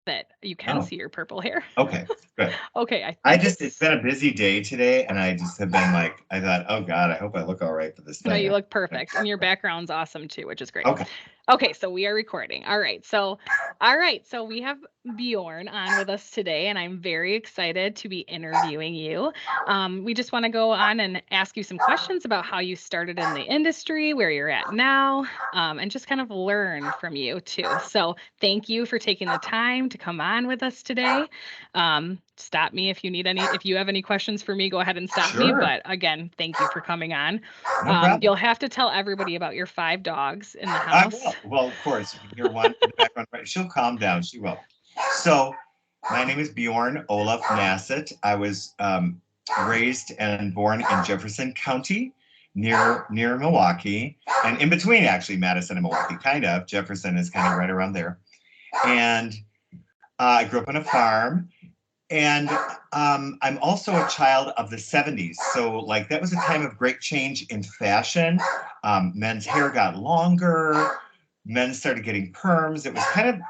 that you can Oh, see your purple hair. okay, good. Okay, I think It's it's been a busy day today, and I just have been like, I thought, oh God, I hope I look all right for this no, you thing. look perfect, and your background's awesome too, which is great. Okay. Okay, so we are recording. All right, so we have Bjorn on with us today, and I'm very excited to be interviewing you. We just want to go on and ask you some questions about how you started in the industry, where you're at now, and just kind of learn from you too. So thank you for taking the time to come on with us today. Stop me if you need any, if you have any questions for me, go ahead and stop me. Sure. But again, thank you for coming on. No problem. You'll have to tell everybody about your 5 dogs in the I house. will. Well, of course, you can hear one in the background. Right? She'll calm down. She will. So, my name is Bjorn Olaf Nasett. I was raised and born in Jefferson County, near Milwaukee, and in between actually Madison and Milwaukee. Kind of. Jefferson is kind of right around there. And I grew up on a farm. And I'm also a child of the 70s. So, like, that was a time of great change in fashion. Men's hair got longer, men started getting perms. It was kind of,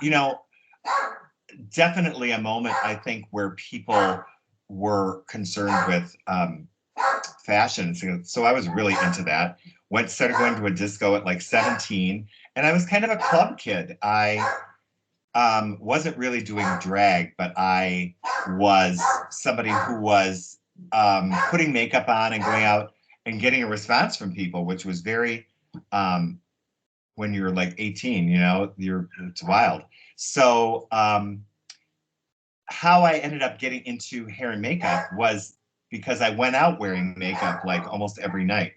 definitely a moment, I think, where people were concerned with fashion. So I was really into that. Started going to a disco at like 17, and I was kind of a club kid. I wasn't really doing drag, but I was somebody who was putting makeup on and going out and getting a response from people, which was very, when you're like 18, it's wild. So how I ended up getting into hair and makeup was because I went out wearing makeup like almost every night.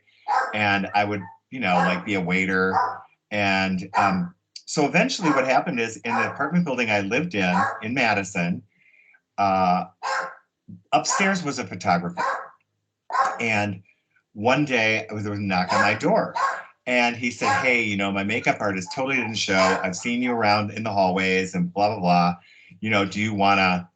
And I would, like be a waiter. And so eventually what happened is in the apartment building I lived in Madison, uh, upstairs was a photographer. And one day there was a knock on my door. And he said, hey, my makeup artist totally didn't show. I've seen you around in the hallways and blah, blah, blah. Do you want to,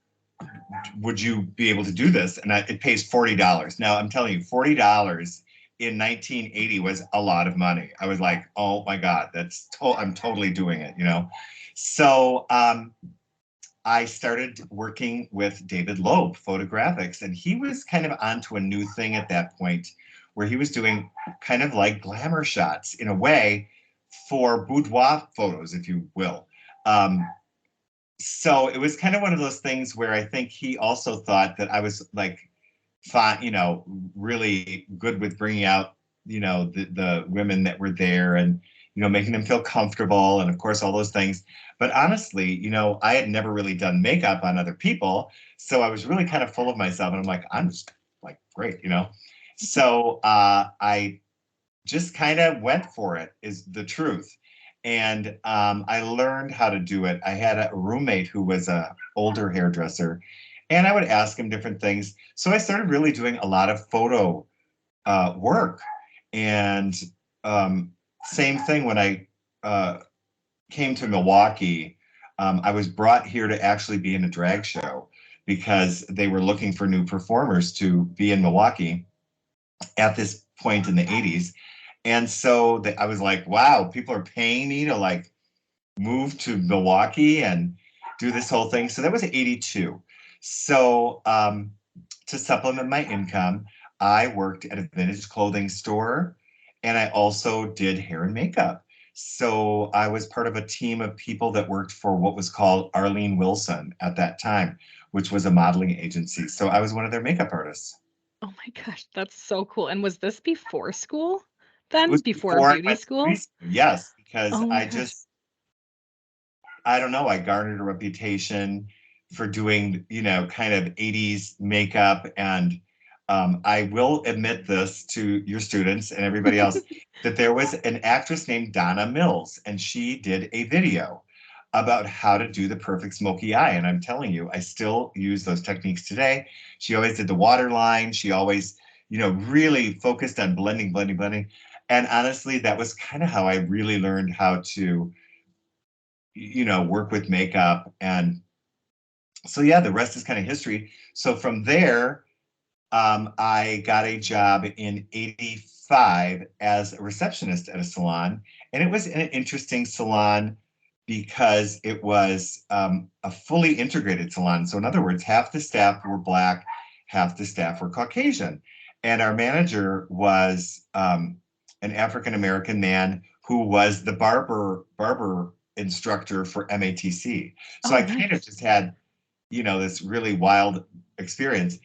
would you be able to do this? And it pays $40. Now, I'm telling you, $40 in 1980 was a lot of money. I was like, oh my God, I'm totally doing it. So I started working with David Loeb Photographics, and he was kind of onto a new thing at that point where he was doing kind of like glamour shots in a way for boudoir photos, if you will. So it was kind of one of those things where I think he also thought that I was like, fine, really good with bringing out, the women that were there and, making them feel comfortable and of course all those things. But honestly, I had never really done makeup on other people. So I was really kind of full of myself and I'm like, I'm just like, great. So I just kind of went for it is the truth. And I learned how to do it. I had a roommate who was a older hairdresser, and I would ask him different things. So I started really doing a lot of photo work. And same thing when I came to Milwaukee. I was brought here to actually be in a drag show because they were looking for new performers to be in Milwaukee at this point in the 80s. And so I was like, wow, people are paying me to like move to Milwaukee and do this whole thing. So that was 82. So to supplement my income, I worked at a vintage clothing store and I also did hair and makeup. So I was part of a team of people that worked for what was called Arlene Wilson at that time, which was a modeling agency. So I was one of their makeup artists. Oh my gosh, that's so cool. And was this before school It then? was Before before I beauty went to beauty school? school, yes, because Oh my gosh. I don't know, I garnered a reputation for doing, kind of 80s makeup. And I will admit this to your students and everybody else that there was an actress named Donna Mills, and she did a video about how to do the perfect smoky eye. And I'm telling you, I still use those techniques today. She always did the waterline. She always, really focused on blending, blending, blending. And honestly, that was kind of how I really learned how to work with makeup. And so, yeah, the rest is kind of history. So from there, I got a job in 85 as a receptionist at a salon. And it was an interesting salon because it was a fully integrated salon. So in other words, half the staff were Black, half the staff were Caucasian. And our manager was an African-American man who was the barber instructor for MATC. So Oh, I kind of nice. just had, this really wild experience.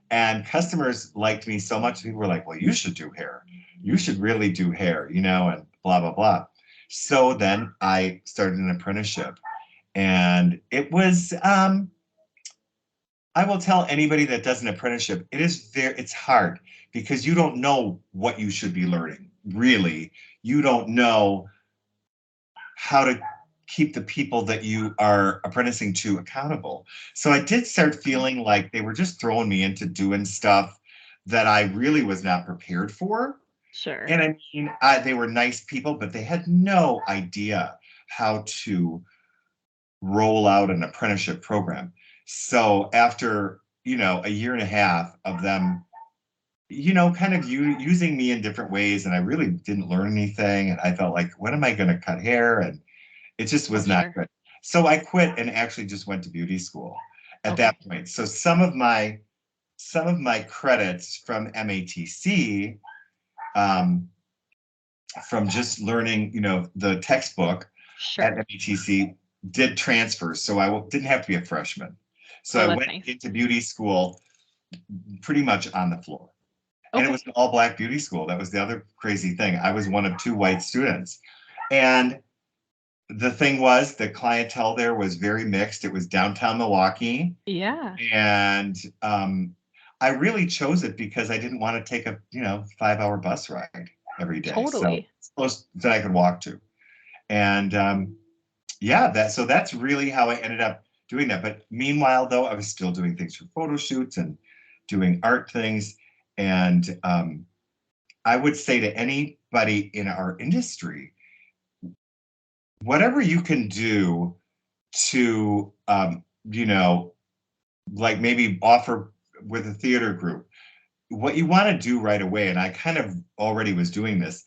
And customers liked me so much. People were like, well, you should do hair. You should really do hair, and blah, blah, blah. So then I started an apprenticeship. And it was, I will tell anybody that does an apprenticeship, it's hard because you don't know what you should be learning. Really, you don't know how to keep the people that you are apprenticing to accountable. So I did start feeling like they were just throwing me into doing stuff that I really was not prepared for. Sure. And I mean, they were nice people, but they had no idea how to roll out an apprenticeship program. So after, a year and a half of them, kind of using me in different ways, and I really didn't learn anything. And I felt like, when am I going to cut hair? And it just Oh, was not sure. good. So I quit and actually just went to beauty school at that Okay. point. So some of my credits from MATC, um, from just learning, the textbook at Sure. MATC, did transfer. So I didn't have to be a freshman. So Oh, I that's went nice. into beauty school pretty much on the floor. And it Okay. was an all Black beauty school. That was the other crazy thing. I was one of 2 white students. And the thing was, the clientele there was very mixed. It was downtown Milwaukee. Yeah, And I really chose it because I didn't want to take a 5-hour bus ride every day. So totally. it's close that I could walk to. And so that's really how I ended up doing that. But meanwhile, though, I was still doing things for photo shoots and doing art things. And I would say to anybody in our industry, whatever you can do to, like maybe offer with a theater group, what you want to do right away, and I kind of already was doing this,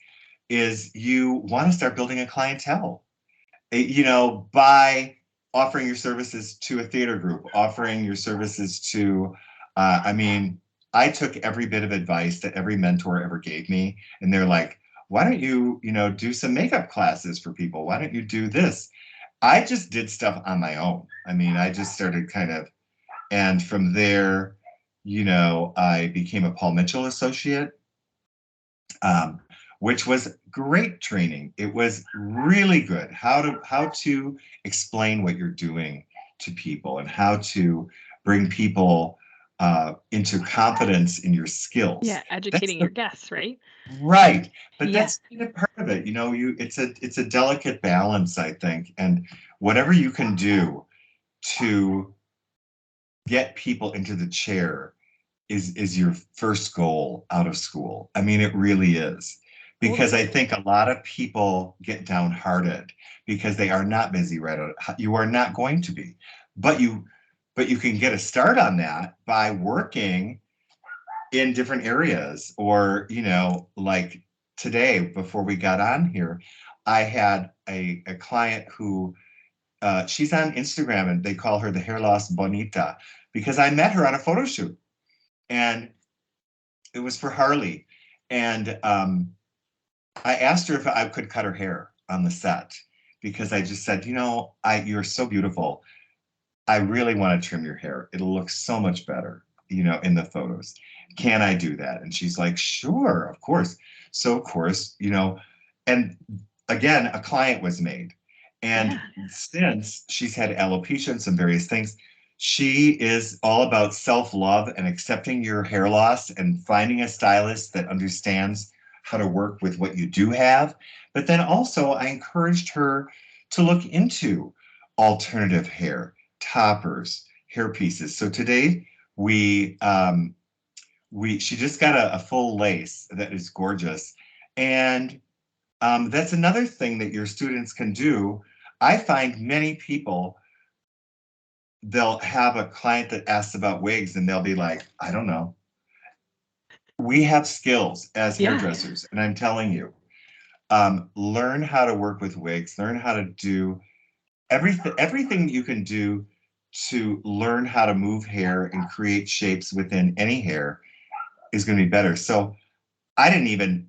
is you want to start building a clientele, by offering your services to a theater group, offering your services to, I mean, I took every bit of advice that every mentor ever gave me. And they're like, why don't you, do some makeup classes for people? Why don't you do this? I just did stuff on my own. I mean, I just started and from there, I became a Paul Mitchell associate, um, which was great training. It was really good how to explain what you're doing to people and how to bring people into confidence in your skills. Yeah, That's educating your the guests, right? right, but Yeah. that's kind of part of it. It's a delicate balance, I think, and whatever you can do to get people into the chair is your first goal out of school. I mean, it really is. Because I Totally. think a lot of people get downhearted because they are not busy right out. You are not going to be. But you can get a start on that by working in different areas. Or, like today before we got on here, I had a client who she's on Instagram and they call her the hair loss bonita because I met her on a photo shoot. And it was for Harley. And I asked her if I could cut her hair on the set because I just said, you're so beautiful. I really want to trim your hair. It'll look so much better, in the photos. Can I do that? And she's like, sure, of course. So, of course, and again, a client was made. And Yeah. since she's had alopecia and some various things, she is all about self-love and accepting your hair loss and finding a stylist that understands how to work with what you do have. But then also, I encouraged her to look into alternative hair, toppers, hair pieces. So today she just got a full lace that is gorgeous. And that's another thing that your students can do. I find many people, they'll have a client that asks about wigs and they'll be like, I don't know. We have skills as Yeah. hairdressers. And I'm telling you, learn how to work with wigs, learn how to do everything you can do to learn how to move hair and create shapes within any hair is going to be better. So I didn't even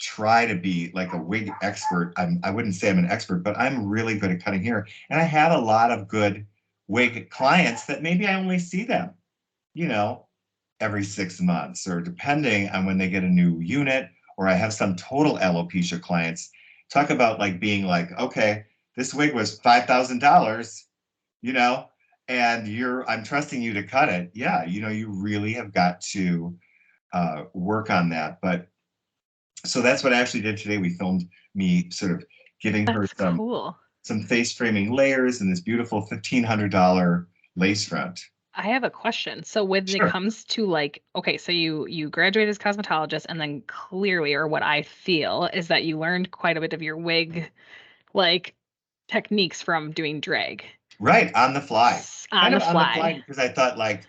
try to be like a wig expert. I wouldn't say I'm an expert, but I'm really good at cutting hair. And I have a lot of good wig clients that maybe I only see them, you know, every 6 months, or depending on when they get a new unit, or I have some total alopecia clients. Talk about like being like, okay, this wig was $5,000, you know, and I'm trusting you to cut it. Yeah, you know, you really have got to work on that. But so that's what I actually did today. We filmed me sort of giving her That's cool. some face framing layers and this beautiful $1,500 lace front. I have a question. So when it Sure. comes to like, okay, so you graduated as cosmetologist, and then clearly, or what I feel is that you learned quite a bit of your wig like techniques from doing drag Right, on the fly. on Kind the of on the fly, fly. because I thought, like,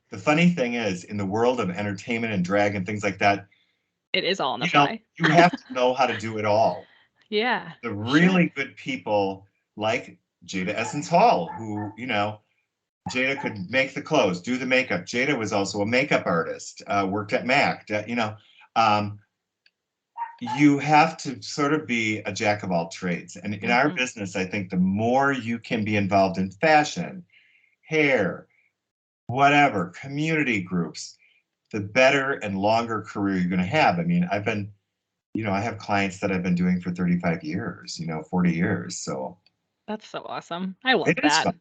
the funny thing is, in the world of entertainment and drag and things like that, It is all on the you know, fly. you have to know how to do it all. Yeah, The sure. really good people like Jada Essence Hall, who, you know, Jada could make the clothes, do the makeup. Jada was also a makeup artist, worked at MAC, you know. Um, you have to sort of be a jack of all trades. And in our Hmm. business, I think the more you can be involved in fashion, hair, whatever, community groups, the better and longer career you're going to have. I mean, I have clients that I've been doing for 35 years, 40 years. So That's so awesome. I love it is that. fun.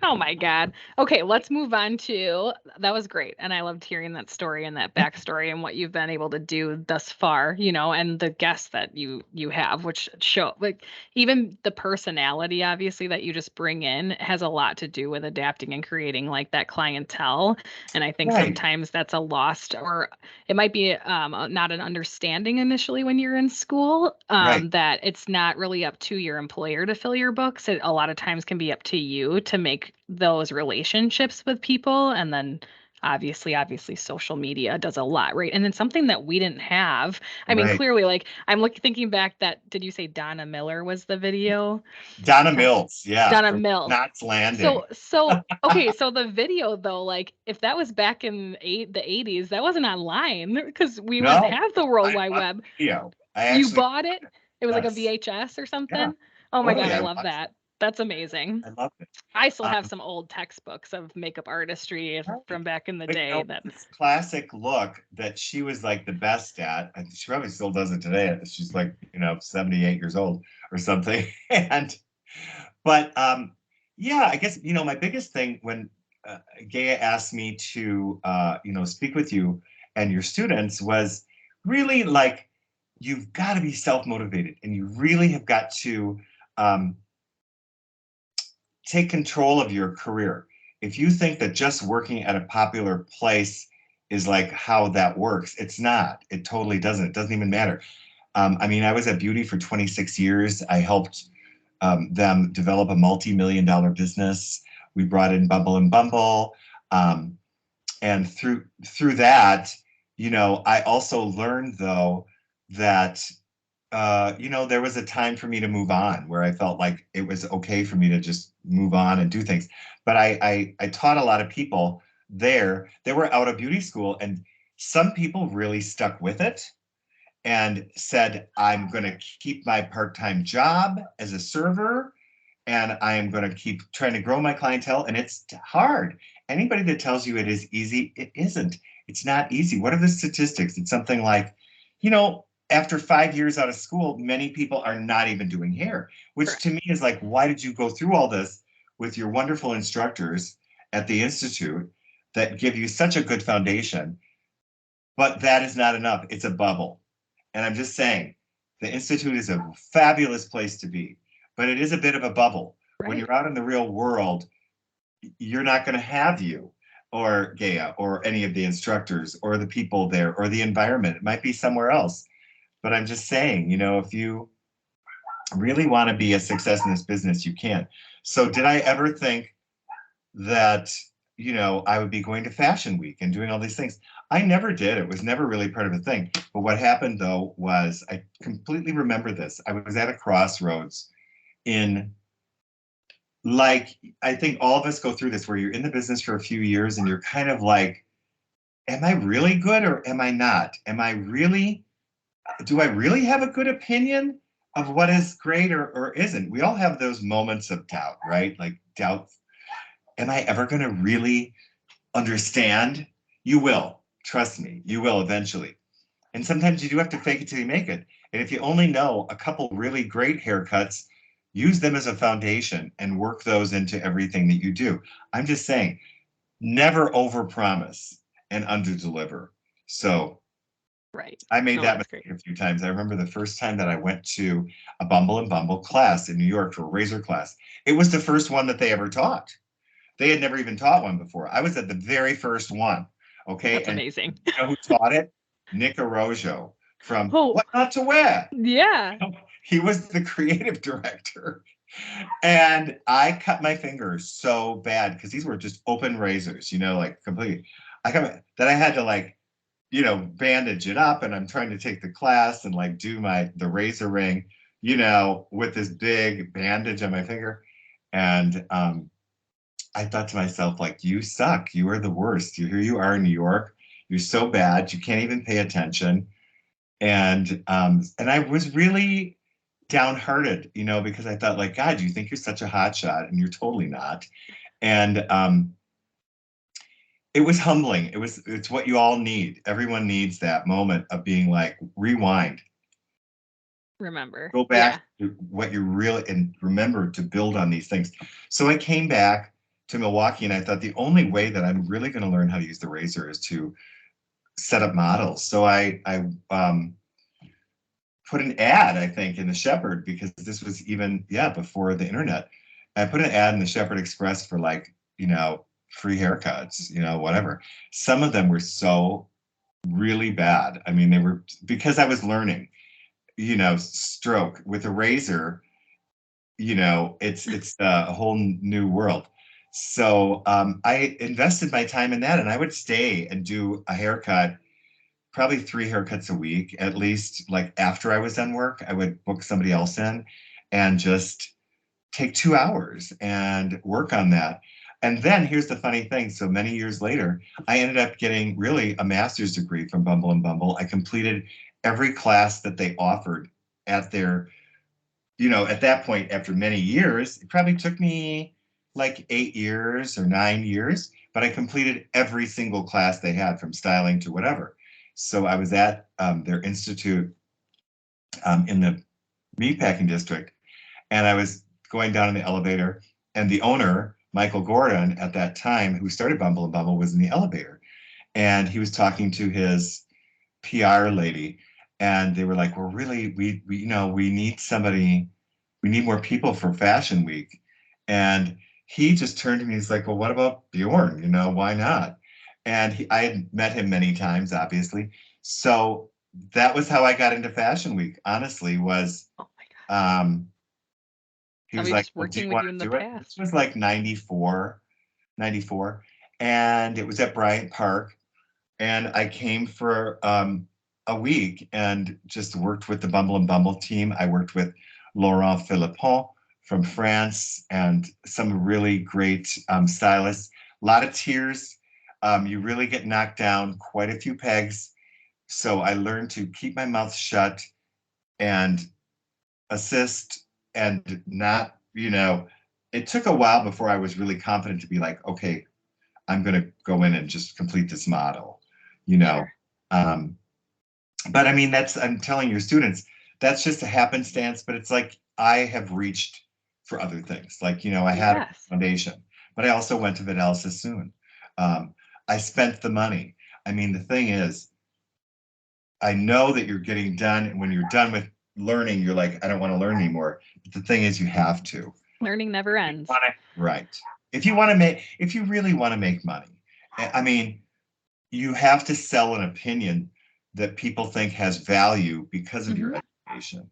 Oh my God. Okay, let's move on to that was great. And I loved hearing that story and that backstory and what you've been able to do thus far, and the guests that you have, which show like even the personality obviously that you just bring in has a lot to do with adapting and creating like that clientele. And I think Right, sometimes that's a lost, or it might be not an understanding initially when you're in school, right, that it's not really up to your employer to fill your books. It a lot of times can be up to you to make those relationships with people. And then obviously social media does a lot, right? And then something that we didn't have, I mean, right. clearly, like thinking back, that did you say Donna Miller was the video? Donna Don- Mills, yeah, Donna from Mills. Knots Landing. So okay, so the video though, like if that was back in the 80s, that wasn't online because we wouldn't No, have the World I Wide bought Web. the video. I You actually, bought it? It was like a yes, VHS or yeah, something? Oh my God, totally. I I love watched it. that. That's amazing. I loved it. I still have Um, some old textbooks of makeup artistry right. from back in the But day that this classic look that she was like the best at, and she probably still does it today. She's like, 78 years old or something. But yeah, I guess, my biggest thing when Gaia asked me to, speak with you and your students was really like, you've got to be self-motivated, and you really have got to um, take control of your career. If you think that just working at a popular place is like how that works, it's not. It totally doesn't. It doesn't even matter. I mean, I was at Beauty for 26 years. I helped them develop a multi-million-dollar business. We brought in Bumble and Bumble, and through that, I also learned though that there was a time for me to move on where I felt like it was okay for me to just move on and do things. But I taught a lot of people there. They were out of beauty school, and some people really stuck with it and said, I'm going to keep my part-time job as a server, and I am going to keep trying to grow my clientele. And it's hard. Anybody that tells you it is easy, it isn't. It's not easy. What are the statistics? It's something like, after 5 years out of school, many people are not even doing hair, which to correct. me is like, why did you go through all this with your wonderful instructors at the Institute that give you such a good foundation? But that is not enough. It's a bubble. And I'm just saying, the Institute is a fabulous place to be, but it is a bit of a bubble. When Right. you're out in the real world, you're not going to have you or Gaia or any of the instructors or the people there or the environment. It might be somewhere else. But I'm just saying, if you really want to be a success in this business, you can. So did I ever think that, I would be going to Fashion Week and doing all these things? I never did. It was never really part of a thing. But what happened though was I completely remember this. I was at a crossroads in like, I think all of us go through this where you're in the business for a few years and you're kind of like, am I really good or am I not? Do I really have a good opinion of what is great or isn't? We all have those moments of doubt, right? Like doubt, am I ever going to really understand? You will, trust me, you will eventually. And sometimes you do have to fake it till you make it. And if you only know a couple really great haircuts, use them as a foundation and work those into everything that you do. I'm just saying, never overpromise and underdeliver. So Right. I made No, that that's mistake great. a few times. I remember the first time that I went to a Bumble and Bumble class in New York for a razor class. It was the first one that they ever taught. They had never even taught one before. I was at the very first one. Okay. That's And amazing. you know who taught it? Nick Arrojo from Oh, What Not to Wear. yeah. He was the creative director. And I cut my fingers so bad because these were just open razors, like completely. I had to like, bandage it up, and I'm trying to take the class and like do the razor ring, with this big bandage on my finger. And I thought to myself, like, you suck. You are the worst. Here you are in New York. You're so bad. You can't even pay attention. And I was really downhearted, because I thought, like, God, you think you're such a hot shot, and you're totally not. And it was humbling. It's what you all need. Everyone needs that moment of being like, rewind, Remember. go back Yeah. to what you're really, and remember to build on these things. So I came back to Milwaukee, and I thought the only way that I'm really going to learn how to use the razor is to set up models. So I put an ad, I think, in the Shepherd, because this was even, before the internet. I put an ad in the Shepherd Express for like, free haircuts, whatever. Some of them were so really bad. I mean, they were, because I was learning, stroke with a razor, it's a whole new world. So I invested my time in that, and I would stay and do a haircut, probably 3 haircuts a week, at least. Like after I was done work, I would book somebody else in and just take 2 hours and work on that. And then here's the funny thing. So many years later, I ended up getting really a master's degree from Bumble and Bumble. I completed every class that they offered at their, at that point, after many years. It probably took me like 8 years or 9 years, but I completed every single class they had, from styling to whatever. So I was at their institute in the meatpacking district, and I was going down in the elevator, and the owner, Michael Gordon, at that time, who started Bumble and Bumble, was in the elevator, and he was talking to his PR lady, and they were like, "We're really, we need somebody, we need more people for Fashion Week." And he just turned to me, he's like, "Well, what about Bjorn? Why not?" And I had met him many times, obviously. So that was how I got into Fashion Week, honestly, was Oh my God. um, he was Probably like, just "Well, do you working with want you in to the do it?" This past. was like 94, and it was at Bryant Park. And I came for a week and just worked with the Bumble and Bumble team. I worked with Laurent Philippon from France and some really great stylists. A lot of tears. You really get knocked down quite a few pegs. So I learned to keep my mouth shut and assist, and not, it took a while before I was really confident to be like, okay, I'm going to go in and just complete this model, you know. Sure. Um, but I mean, I'm telling your students, that's just a happenstance, but it's like I have reached for other things. Like, I had a Yes. foundation, but I also went to Vidal Sassoon. Um, I spent the money. I mean, the thing is, I know that you're getting done, and when you're done with learning, you're like, I don't want to learn anymore. But the thing is, you have to. Learning never ends. Right. If you really want to make money, I mean, you have to sell an opinion that people think has value because of Hmm. your education,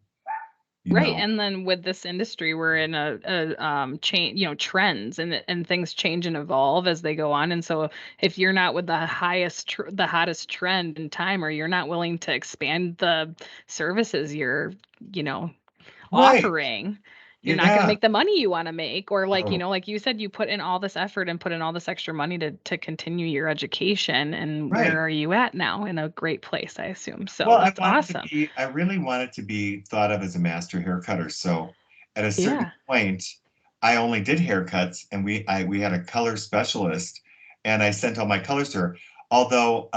you Right. know. And then with this industry, we're in a change, trends and things change and evolve as they go on. And so if you're not with the hottest trend in time, or you're not willing to expand the services you're, you know, Right. offering, you're not going to Yeah. make the money you want to make, or like, Oh, like you said, you put in all this effort and put in all this extra money to continue your education. And where right. are you at now? In a great place, I assume. So Well, that's awesome. I really wanted to be thought of as a master haircutter. So at a certain Yeah. point, I only did haircuts, and we had a color specialist, and I sent all my colors to her. Although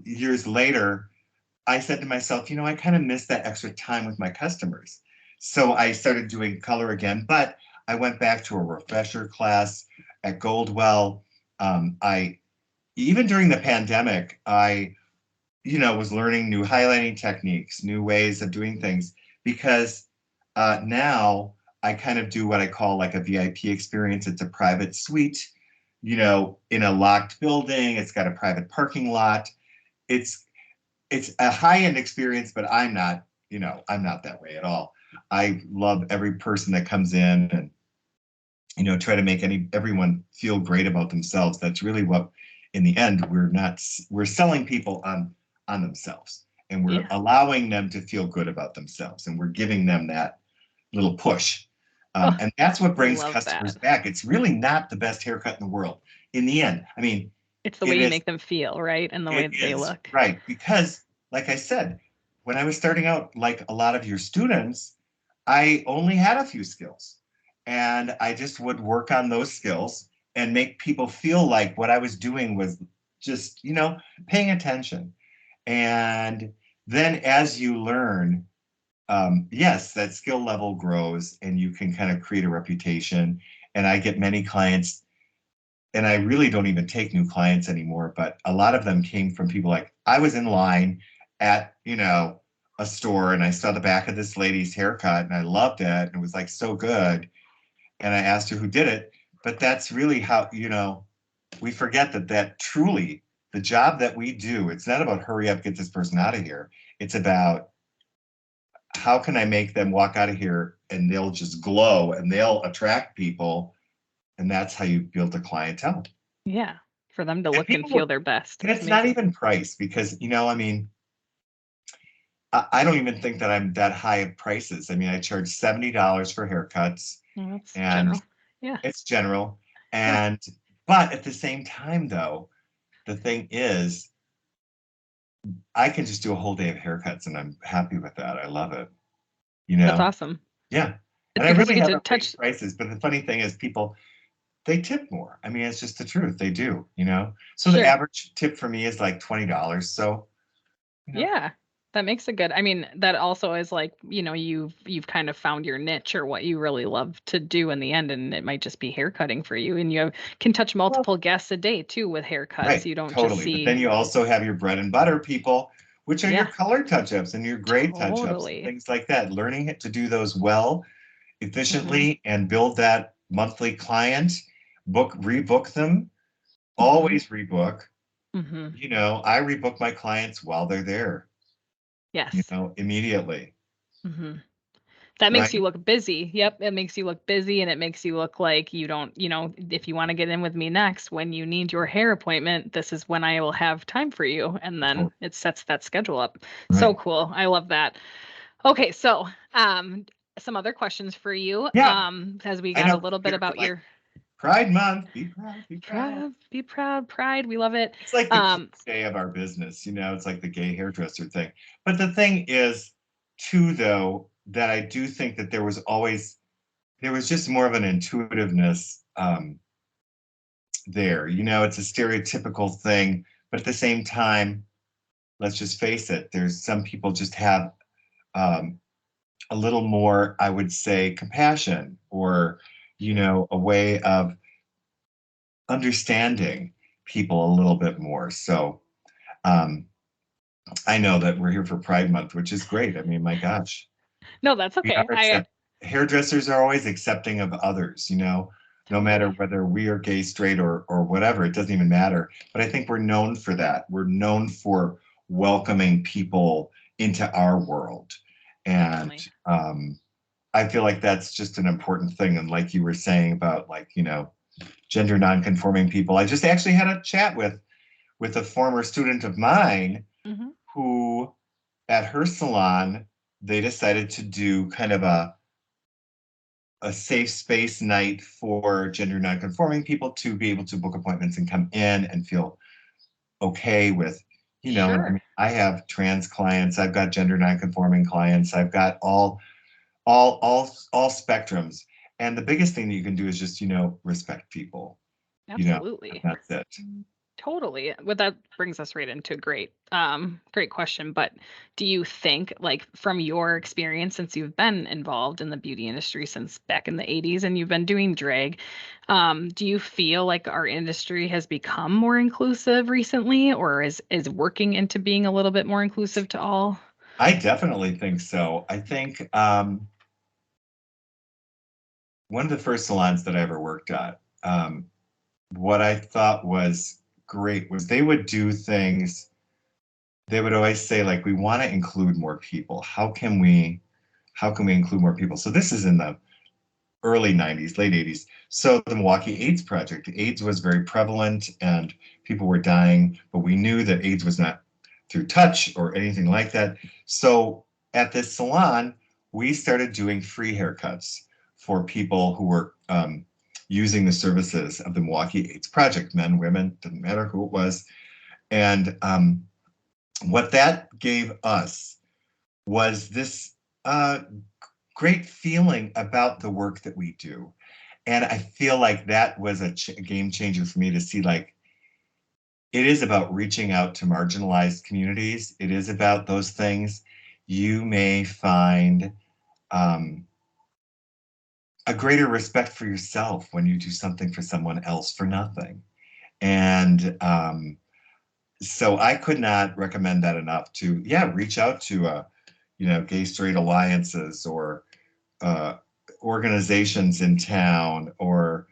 years later, I said to myself, I kind of miss that extra time with my customers. So I started doing color again, but I went back to a refresher class at Goldwell. I Even during the pandemic, I was learning new highlighting techniques, new ways of doing things, because now I kind of do what I call like a VIP experience. It's a private suite, in a locked building. It's got a private parking lot. It's it's a high-end experience, but I'm not that way at all. I love every person that comes in, and try to make everyone feel great about themselves. That's really what, in the end, we're selling people on themselves, and we're Yeah. allowing them to feel good about themselves, and we're giving them that little push. Oh, And that's what brings love customers that. back. It's really not the best haircut in the world in the end. I mean, It's the way it you is make them feel, right? And the way it that they is look. right, because, like I said, when I was starting out, like a lot of your students, I only had a few skills, and I just would work on those skills and make people feel like what I was doing was just, paying attention. And then as you learn, yes, that skill level grows, and you can kind of create a reputation. And I get many clients, and I really don't even take new clients anymore, but a lot of them came from people like, I was in line at, a store, and I saw the back of this lady's haircut, and I loved it, and it was like so good. And I asked her who did it. But that's really how, we forget that truly the job that we do, it's not about hurry up, get this person out of here. It's about how can I make them walk out of here and they'll just glow and they'll attract people. And that's how you build a clientele. Yeah. For them to And look and people, feel their best. and It's it's not amazing. even price, because, I mean, I don't even think that I'm that high of prices. I mean, I charge $70 for haircuts, Well, that's and general. Yeah. it's general. Yeah. And, but at the same time, though, the thing is, I can just do a whole day of haircuts, and I'm happy with that. I love it, you That's know? awesome. Yeah. It's And I because you really get to haven't raised touch. prices, but the funny thing is, people, they tip more. I mean, it's just the truth. They do. So the Sure. average tip for me is like $20. So, you know, Yeah. That makes it good. I mean, that also is like, you've kind of found your niche or what you really love to do in the end, and it might just be hair cutting for you. And can touch well, multiple guests a day too with haircuts. right, You don't just totally. But then see. you also have your bread and butter people, which are your Yeah, color touch-ups and your grade touch-ups and totally. things like that. Learning to do those well, Mhm. efficiently, and build that monthly client, rebook them, Mhm. always rebook. Mhm. I rebook my clients while they're there, Yes. immediately, Mhm. That makes you right? look busy. Yep, it makes you look busy, and it makes you look like you don't, if you want to get in with me next when you need your hair appointment, this is when I will have time for you. And then Totally. it sets that schedule up. So Right. cool. I love that. Okay, so some other questions for you. Yeah, As we I got a know. little bit Here for about like your Pride Month, be proud, be proud. be proud, pride. We love it. It's like the Um, cliche of our business, it's like the gay hairdresser thing. But the thing is, too, though, that I do think that there was just more of an intuitiveness there. It's a stereotypical thing, but at the same time, let's just face it, there's some people just have um, a little more, I would say, compassion, or, a way of understanding people a little bit more. So, um, I know that we're here for Pride Month, which is great. I mean, my gosh, no, that's we okay. are I hairdressers are always accepting of others, no matter totally. whether we are gay, straight, or whatever, it doesn't even matter. But I think we're known for that. We're known for welcoming people into our world. And Definitely. I feel like that's just an important thing. And like you were saying about, like, gender nonconforming people, I just actually had a chat with a former student of mine Mhm. who, at her salon, they decided to do kind of a safe space night for gender nonconforming people to be able to book appointments and come in and feel okay with, and I Sure. mean, I have trans clients, I've got gender nonconforming clients, I've got all spectrums. And the biggest thing that you can do is just, respect people, Absolutely. that's it. Totally. Well, that brings us right into a great question. But do you think, like, from your experience, since you've been involved in the beauty industry since back in the 80s and you've been doing drag, do you feel like our industry has become more inclusive recently, or is working into being a little bit more inclusive to all? I definitely think so. I think one of the first salons that I ever worked at, what I thought was great was they would do things, they would always say, like, we want to include more people. How can we include more people? So this is in the early 90s, late 80s. So the Milwaukee AIDS Project, AIDS was very prevalent and people were dying, but we knew that AIDS was not through touch or anything like that. So at this salon, we started doing free haircuts for people who were using the services of the Milwaukee AIDS Project, men, women, didn't matter who it was. And what that gave us was this great feeling about the work that we do. And I feel like that was a game changer for me to see, like, it is about reaching out to marginalized communities. It is about those things. You may find a greater respect for yourself when you do something for someone else for nothing. And so I could not recommend that enough to, reach out to, gay straight alliances or organizations in town, or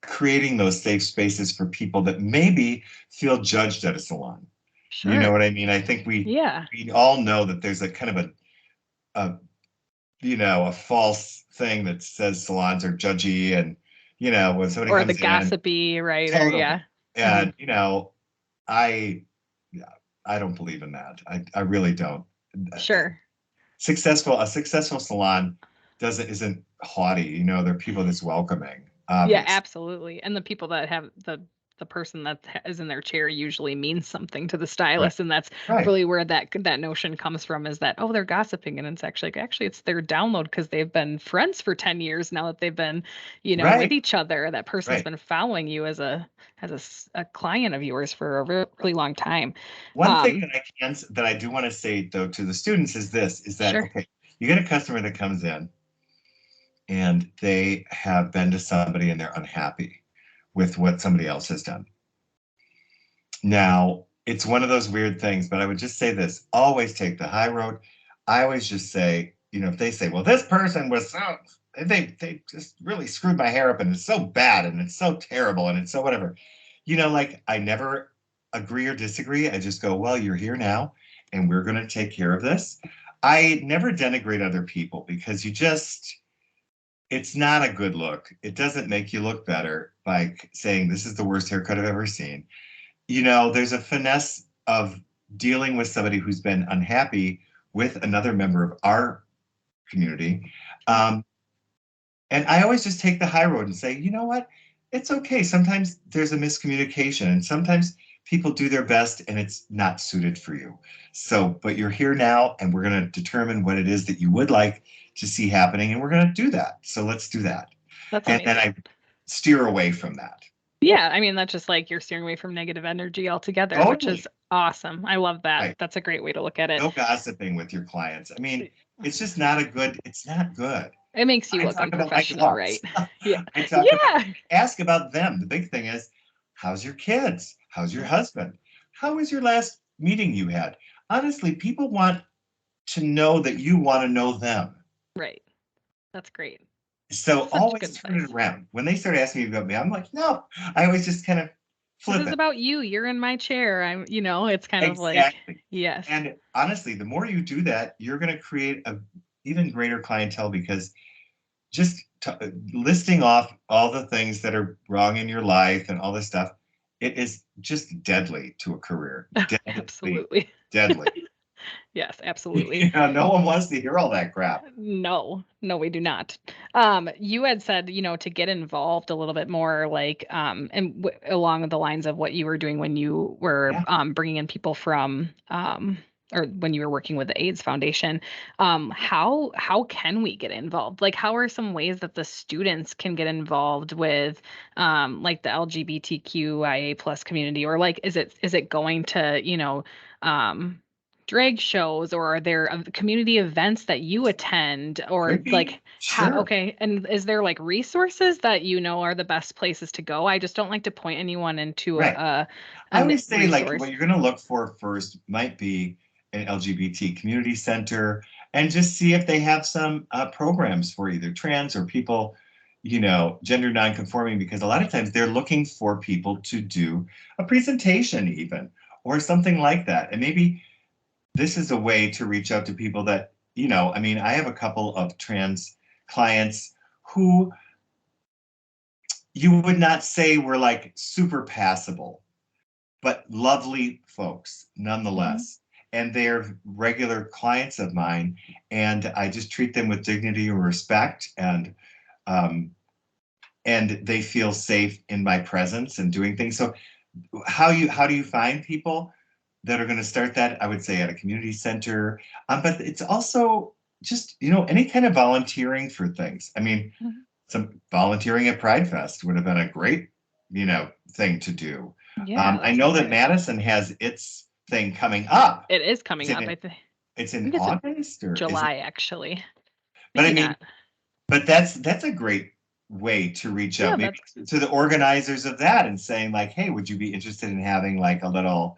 creating those safe spaces for people that maybe feel judged at a salon. You know Sure. what I mean? I think we Yeah. we all know that there's a kind of a a false thing that says salons are judgy, and when somebody Or the comes in, gossipy, right? Or totally. yeah. Hmm. And I yeah, I don't believe in that. I really don't. Sure. A successful salon isn't haughty. They're people that's welcoming, Yeah, obviously. absolutely. And the people that have the person that is in their chair usually means something to the Right. stylist, and that's Right. really where that notion comes from, is that, oh, they're gossiping, and it's actually it's their download because they've been friends for 10 years now, that they've been, with Right. each other. That person's Right. been following you as a client of yours for a really long time. One thing Um, that I do want to say, though, to the students is this, is that, sure. okay, you get a customer that comes in and they have been to somebody and they're unhappy with what somebody else has done. Now, it's one of those weird things, but I would just say this: always take the high road. I always just say, if they say, well, this person was so, they just really screwed my hair up and it's so bad and it's so terrible and it's so whatever, like, I never agree or disagree. I just go, well, you're here now and we're going to take care of this. I never denigrate other people because it's not a good look. It doesn't make you look better by saying this is the worst haircut I've ever seen. There's a finesse of dealing with somebody who's been unhappy with another member of our community. Um, and I always just take the high road and say, you know what? It's okay. Sometimes there's a miscommunication, and sometimes people do their best and it's not suited for you. So, but you're here now, and we're going to determine what it is that you would like to see happening, and we're going to do that. So let's do that. That's And then amazing. I steer away from that. Yeah, I mean, that's just like you're steering away from negative energy altogether, which Totally. is awesome. I love that. Right. That's a great way to look at it. No gossiping with your clients. I mean, it's not good. It makes you I look talk about my unprofessional, dogs. right? Yeah. I talk about, Yeah. ask about them. The big thing is, how's your kids? How's your husband? How was your last meeting you had? Honestly, people want to know that you want to know them. Right. That's great. So Such good always turn it advice. around. When they start asking me about me, I'm like, no. I always just kind of This flip is it. about you. You're in my chair. It's kind of like, Exactly. yes. And honestly, the more you do that, you're going to create a even greater clientele, because just listing off all the things that are wrong in your life and all this stuff, it is just deadly to a career. Deadly, Absolutely. deadly. Yes, absolutely. No one wants to hear all that crap. No, no, we do not. You had said, to get involved a little bit more, like, and along the lines of what you were doing when you were Yeah, bringing in people from, or when you were working with the AIDS Foundation. How can we get involved? Like, how are some ways that the students can get involved with, like the LGBTQIA plus community, or like, is it going to, um drag shows, or are there community events that you attend, or could be. like how Sure. okay, and is there like resources that are the best places to go? I just don't like to point anyone into Right. I a would say like what resource. you're going to look for first might be an LGBT community center and just see if they have some programs for either trans or people, gender nonconforming, because a lot of times they're looking for people to do a presentation even or something like that. And maybe this is a way to reach out to people that, I mean, I have a couple of trans clients who you would not say were like super passable, but lovely folks Mhm. nonetheless. And they're regular clients of mine, and I just treat them with dignity and respect, um, and they feel safe in my presence and doing things. So, how do you find people that are going to start that? I would say at a community center, but it's also just any kind of volunteering for things. I mean, Mhm. some volunteering at Pride Fest would have been a great, thing to do. Yeah, I that know sounds that great. Madison has its thing coming up. It is It's coming up. in it's in Think it's August, or is it? July, actually. But I Maybe mean, not. but that's a great way to reach Yeah, out, maybe that's to the organizers of that, and saying like, hey, would you be interested in having like a little,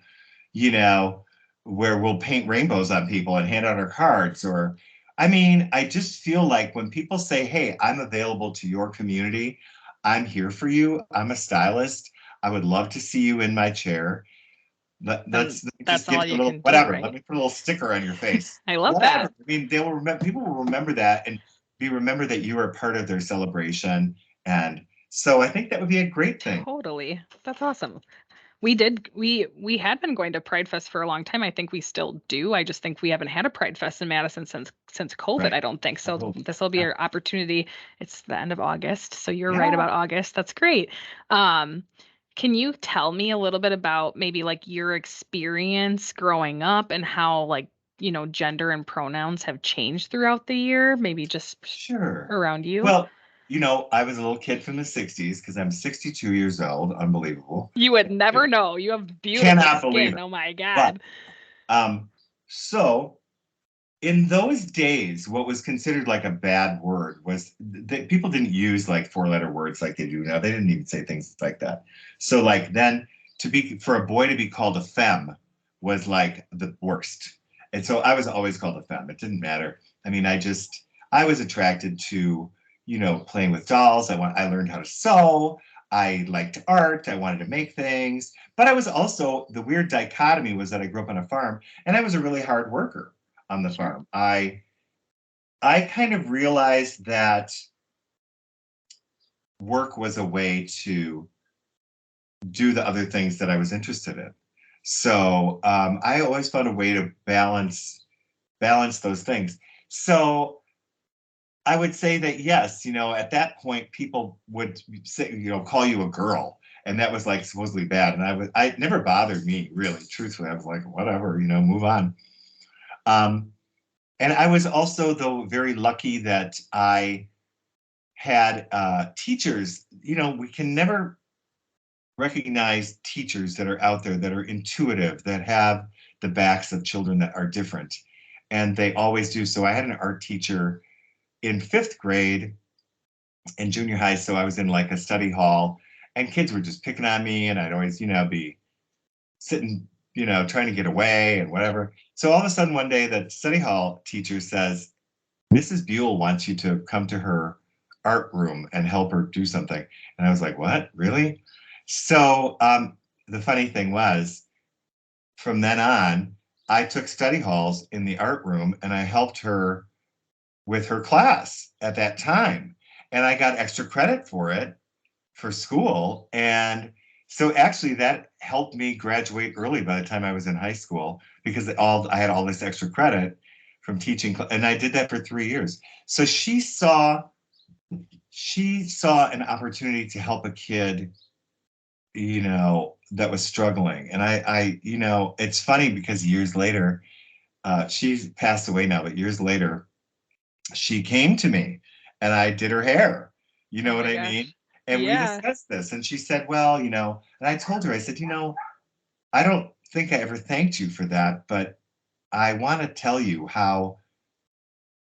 you know, where we'll paint rainbows on people and hand out our cards? Or, I mean, I just feel like when people say, hey, I'm available to your community, I'm here for you, I'm a stylist, I would love to see you in my chair. then Let me just that's give all you a you little can do, whatever. Let right? me put a little sticker on your face. I love Whatever. that. I mean, they will remember. People will remember that and be remember that you are a part of their celebration. And so I think that would be a great thing. Totally. That's awesome. We had been going to Pride Fest for a long time. I think we still do. I just think we haven't had a Pride Fest in Madison since COVID, Right. I don't think. I So hope. this will be Yeah. our opportunity. It's the end of August. So you're right Yeah. about August. That's great. Um, can you tell me a little bit about maybe like your experience growing up and how like, gender and pronouns have changed throughout the year? Maybe just Sure. around you? Well, I was a little kid from the 60s because I'm 62 years old. Unbelievable. You would never know. You have beautiful Cannot believe skin. it. Oh my But God. um, so in those days, what was considered like a bad word was that people didn't use like four-letter words like they do now. They didn't even say things like that. So like then for a boy to be called a femme was like the worst. And so I was always called a femme. It didn't matter. I mean, I was attracted to, playing with dolls. I learned how to sew. I liked art. I wanted to make things. But I was also, the weird dichotomy was that I grew up on a farm and I was a really hard worker on the Sure. farm. I kind of realized that work was a way to do the other things that I was interested in. So I always found a way to balance those things. So I would say that yes, at that point people would say, call you a girl, and that was like supposedly bad. And I never bothered me really. Truthfully, I was like, whatever, move on. Um, and I was also though very lucky that I had teachers. We can never recognize teachers that are out there that are intuitive, that have the backs of children that are different. And they always do. So I had an art teacher in fifth grade and junior high. So I was in like a study hall and kids were just picking on me. And I'd always, be sitting, trying to get away and whatever. So all of a sudden one day the study hall teacher says, Mrs. Buell wants you to come to her art room and help her do something. And I was like, what? Really? So the funny thing was, from then on, I took study halls in the art room and I helped her with her class at that time. And I got extra credit for it for school. And So actually that helped me graduate early by the time I was in high school, because I had all this extra credit from teaching, and I did that for 3 years. So she saw an opportunity to help a kid, that was struggling. And it's funny because years later, she's passed away now, but years later, she came to me and I did her hair. You Oh know what my I mean? gosh. And we Yeah. discussed this. And she said, well, and I told her, I said, I don't think I ever thanked you for that, but I want to tell you how,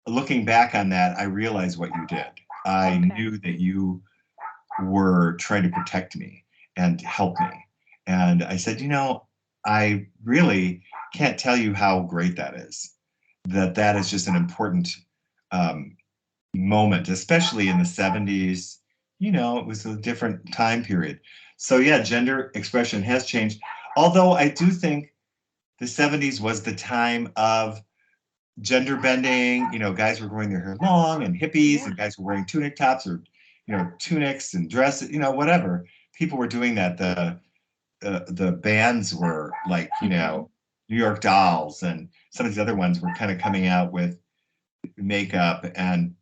looking back on that, I realized what you did. I Okay. knew that you were trying to protect me and help me. And I said, I really can't tell you how great that is. That is just an important um, moment, especially in the 70s. It was a different time period. So yeah, gender expression has changed. Although I do think the 70s was the time of gender bending. Guys were growing their hair long, and hippies, and Yeah. guys were wearing tunic tops, or tunics and dresses, whatever. People were doing that. The bands were like, Hmm. New York Dolls, and some of these other ones were kind of coming out with makeup. And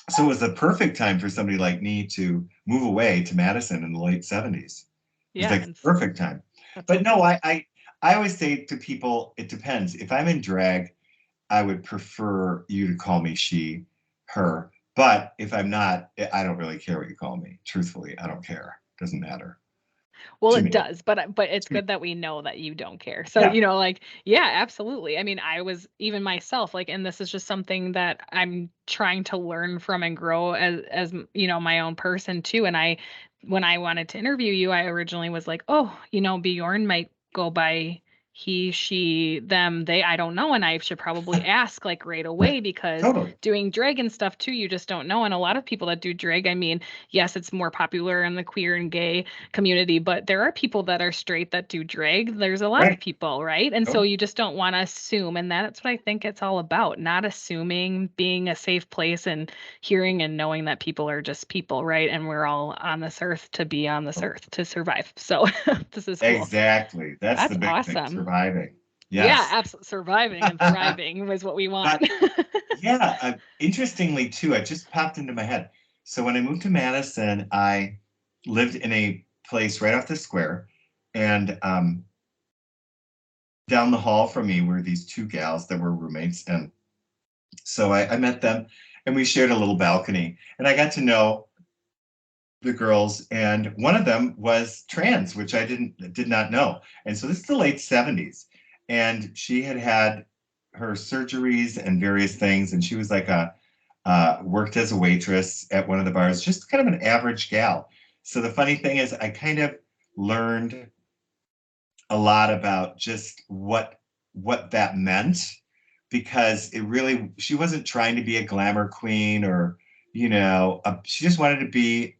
so it was the perfect time for somebody like me to move away to Madison in the late 70s. It was Yeah. like the perfect time. That's But so no, cool. I always say to people, it depends. If I'm in drag, I would prefer you to call me she, her. But if I'm not, I don't really care what you call me. Truthfully, I don't care. Doesn't matter Well, to it me. does, but it's good that we know that you don't care. So, Yeah. like, yeah, absolutely. I mean, I was even myself, like, and this is just something that I'm trying to learn from and grow as my own person too. And when I wanted to interview you, I originally was like, oh, Bjorn might go by he, she, them, they, I don't know. And I should probably ask like right away because Totally. doing drag and stuff too, you just don't know. And a lot of people that do drag, I mean, yes, it's more popular in the queer and gay community, but there are people that are straight that do drag. There's a lot of Right. people, right? And so Totally. you just don't want to assume. And that's what I think it's all about, not assuming, being a safe place and hearing and knowing that people are just people, right? And we're all on this earth to be on this earth to survive. So this is cool. Exactly. That's That's the big thing. awesome. Surviving. Yeah, Yes. absolutely. Surviving and thriving is what we want. But yeah, interestingly too, it just popped into my head. So when I moved to Madison, I lived in a place right off the square, and down the hall from me were these two gals that were roommates. And so I met them, and we shared a little balcony, and I got to know the girls, and one of them was trans, which I did not know. And so this is the late 70s, and she had had her surgeries and various things, and she was like worked as a waitress at one of the bars, just kind of an average gal. So the funny thing is, I kind of learned a lot about just what that meant, because she wasn't trying to be a glamour queen, or she just wanted to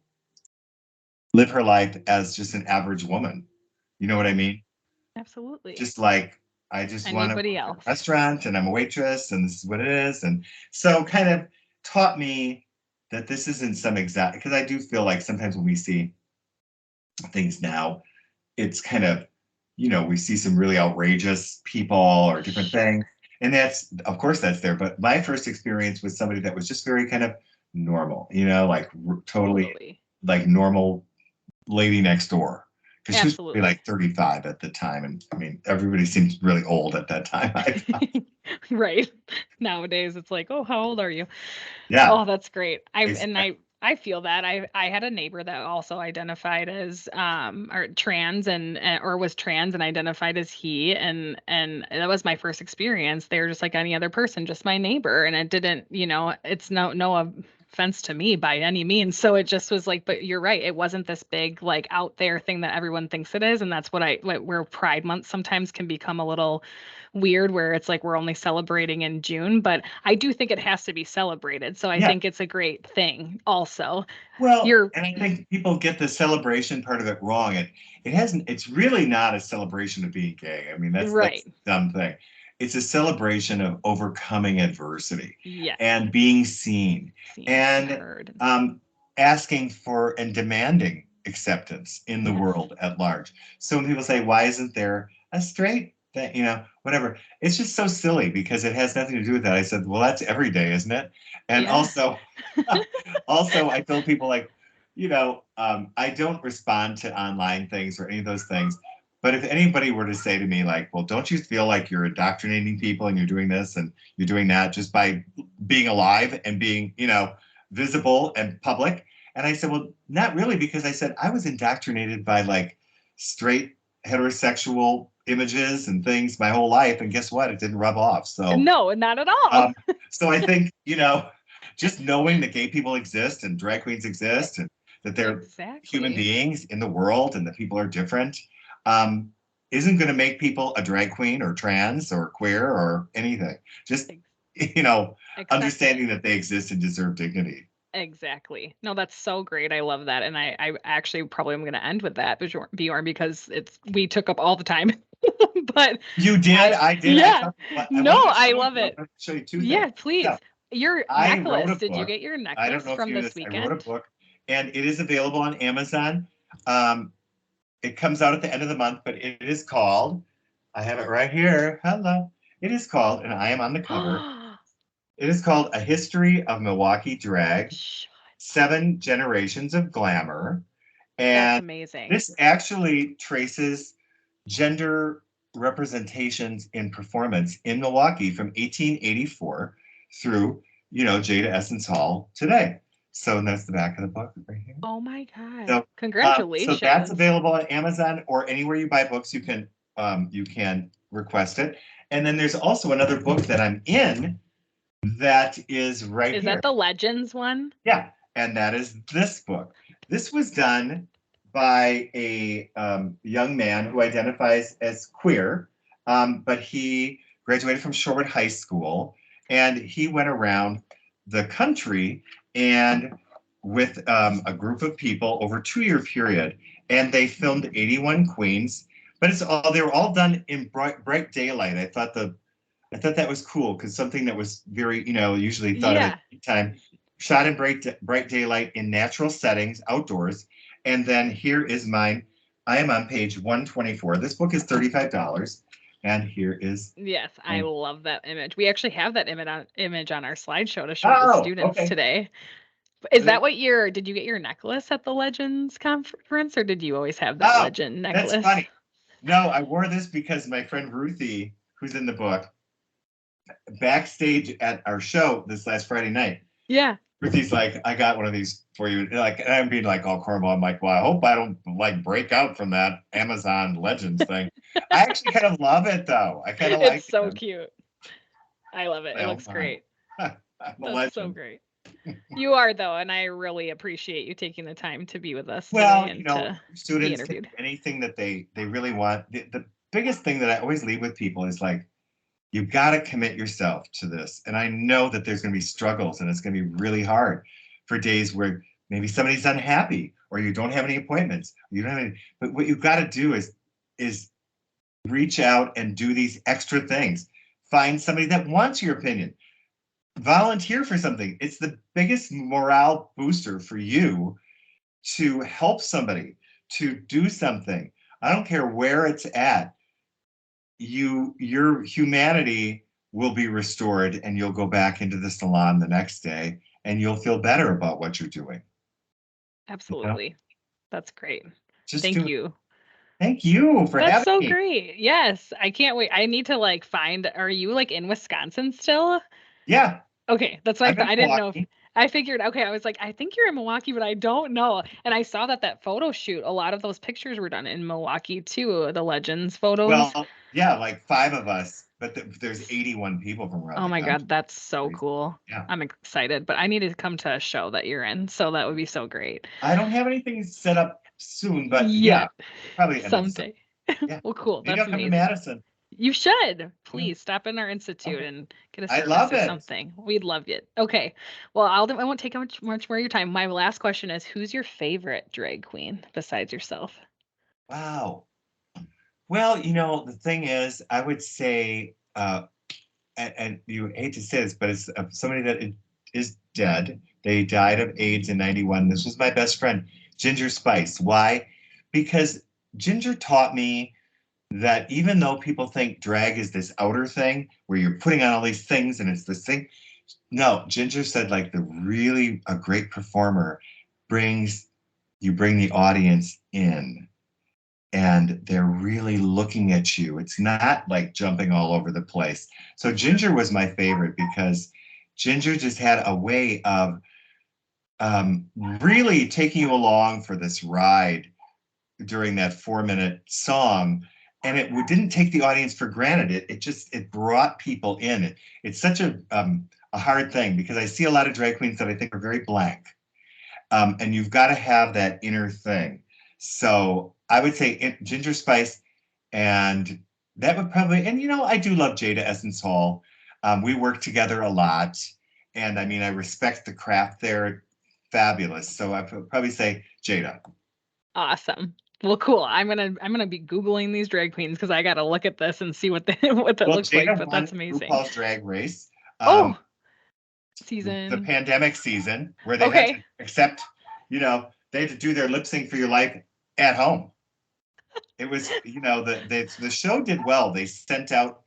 live her life as just an average woman. You know what I Yeah, mean? absolutely. Just like, I just want to Anybody work at a else? restaurant, and I'm a waitress, and this is what it is. And so kind of taught me that this isn't some exact, because I do feel like sometimes when we see things now, it's kind of, we see some really outrageous people or different Sure. things. And that's, of course, that's there. But my first experience was somebody that was just very kind of normal, like totally Totally. like normal lady next door. Because she was probably Absolutely. like 35 at the time. And I mean, everybody seemed really old at that time. I thought. Right. Nowadays it's like, "Oh, how old are you?" Yeah. Oh, that's great. I and Exactly. I feel that. I had a neighbor that also identified as or trans or was trans and identified as he, and that was my first experience. They were just like any other person, just my neighbor, and it didn't, it's no offense to me by any means. So it just was like, but you're right, it wasn't this big like out there thing that everyone thinks it is, and that's where Pride Month sometimes can become a little weird, where it's like we're only celebrating in June, but I do think it has to be celebrated. So I Yeah. think it's a great thing also. Well, You're and I think people get the celebration part of it wrong. It's really not a celebration of being gay. I mean, that's right. a dumb thing. It's a celebration of overcoming adversity Yes. and being seen, Seen and and heard and asking for and demanding acceptance in the Yes. world at large. So when people say, why isn't there a straight thing, whatever, it's just so silly because it has nothing to do with that. I said, well, that's every day, isn't it? And Yeah. also, also I told people like, I don't respond to online things or any of those things. But if anybody were to say to me like, well, don't you feel like you're indoctrinating people and you're doing this and you're doing that just by being alive and being, visible and public? And I said, well, not really, because I said I was indoctrinated by like straight heterosexual images and things my whole life. And guess what? It didn't rub off. So, No, not at all. so I think, just knowing that gay people exist and drag queens exist and that they're human Exactly. beings in the world and that people are different, isn't going to make people a drag queen or trans or queer or anything. Just, Accept understanding it. that they exist and deserve dignity. Exactly. No, that's so great. I love that. And I actually probably am going to end with that, Bjorn, because we took up all the time. But You did? I did. yeah, I no, wanted to I show love you, I it. wanted to show you two things. Yeah, please. So Your I wrote necklace. a Did you book. get your I don't necklace know if from you knew this this. I wrote a weekend? book and it is available on Amazon. Um, it comes out at the end of the month, but it is called, I have it right here. Hello. It is called, and I am on the cover. It is called A History of Milwaukee Drag, Shut 7 Generations of Glamour. That's And amazing. this actually traces gender representations in performance in Milwaukee from 1884 through, Jada Essence Hall today. So that's the back of the book right here. Oh my God. So that's Congratulations. available on Amazon or anywhere you buy books. You can request it. And then there's also another book that I'm in that is right Is here. that the Legends one? Yeah, and that is this book. This was done by a young man who identifies as queer, but he graduated from Shorewood High School, and he went around the country and with a group of people over a 2-year period, and they filmed 81 queens. But they were all done in bright daylight. I thought that was cool because something that was very, usually thought of Yeah. at time, shot in bright daylight in natural settings, outdoors. And then here is mine. I am on page 124. This book is $35. And here is. Yes, I love that image. We actually have that image on our slideshow to show the Oh, students okay. today. Is that did you get your necklace at the Legends conference, or did you always have that Oh, legend that's necklace? funny. No, I wore this because my friend Ruthie, who's in the book, backstage at our show this last Friday night, Yeah. Ruthie's like, I got one of these for you. Like, and I'm being like all cornball. I'm like, well, I hope I don't like break out from that Amazon Legends thing. I actually kind of love it though. I kind of like It's so it. cute. I love it. It Well, looks great. I'm a That's so legend. great. You are though, and I really appreciate you taking the time to be with us today Well, and to be students can interviewed. do anything that they really want. The biggest thing that I always leave with people is like, you got to commit yourself to this. And I know that there's going to be struggles and it's going to be really hard for days where maybe somebody's unhappy or you don't have any appointments. You don't have any, but what you've got to do is reach out and do these extra things. Find somebody that wants your opinion. Volunteer for something. It's the biggest morale booster for you to help somebody, to do something. I don't care where it's at. Your humanity will be restored and you'll go back into the salon the next day and you'll feel better about what you're doing. Absolutely. That's great. Just Thank do it. you. Thank you for That's having so me. great. Yes, I can't wait. I need to find, are you in Wisconsin still? Yeah, Okay, that's what I I'm thought. in I didn't know if Milwaukee. I figured, okay, I was like, I think you're in Milwaukee, but I don't know. And I saw that photo shoot, a lot of those pictures were done in Milwaukee too, the Legends photos. Well, yeah, like 5 of us, but there's 81 people from around Oh the my country. God, that's so Crazy. cool. Yeah. I'm excited, but I need to come to a show that you're in, so that would be so great. I don't have anything set up soon, but yeah, Yet, probably end of the summer. someday. Yeah. Well, cool. Maybe That's I'll come to amazing. Madison. You should. Yeah. Please stop in our institute Okay. and get a I service love or it. something. We'd love it. Okay. Well, I won't take much more of your time. My last question is, who's your favorite drag queen besides yourself? Wow. Well, the thing is, I would say, and you hate to say this, but it's somebody that is dead. They died of AIDS in '91. This was my best friend, Ginger Spice. Why? Because Ginger taught me that even though people think drag is this outer thing where you're putting on all these things and it's this thing, no, Ginger said like a great performer bring the audience in and they're really looking at you. It's not like jumping all over the place. So Ginger was my favorite because Ginger just had a way of really taking you along for this ride during that 4-minute song. And it didn't take the audience for granted. It brought people in. It's such a hard thing because I see a lot of drag queens that I think are very blank. And you've got to have that inner thing. So I would say Ginger Spice, and that would probably, and I do love Jada Essence Hall. We work together a lot, and I mean, I respect the craft there. Fabulous. So I would probably say Jada. Awesome. Well, cool. I'm gonna be Googling these drag queens because I gotta look at this and see what that looks like. Jada But won that's amazing. RuPaul's Drag Race. Oh, The season. pandemic season where they had to Okay. accept, they had to do their lip sync for your life at home. It was, the show did well. They sent out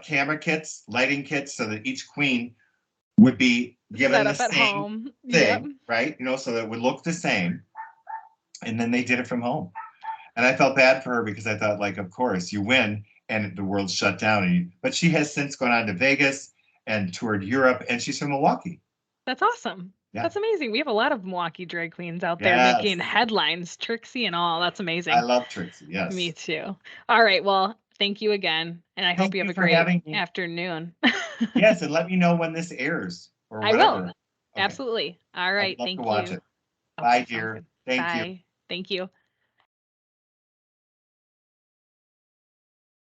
camera kits, lighting kits, so that each queen would be given Set the up at same home. Yep. thing, right? So that it would look the same. And then they did it from home. And I felt bad for her because I thought, like, of course, you win and the world's shut down. But she has since gone on to Vegas and toured Europe, and she's from Milwaukee. That's awesome. Yeah. That's amazing. We have a lot of Milwaukee drag queens out there Yes. making headlines, Trixie and all. That's amazing. I love Trixie. Yes. Me too. All right. Well, thank you again. And I hope you have a great afternoon. Yes. And let me know when this airs or whatever. I will. Okay. Absolutely. All right. I'd love Thank to you. watch it. Okay, Bye, dear. Thank you. Bye. Thank you.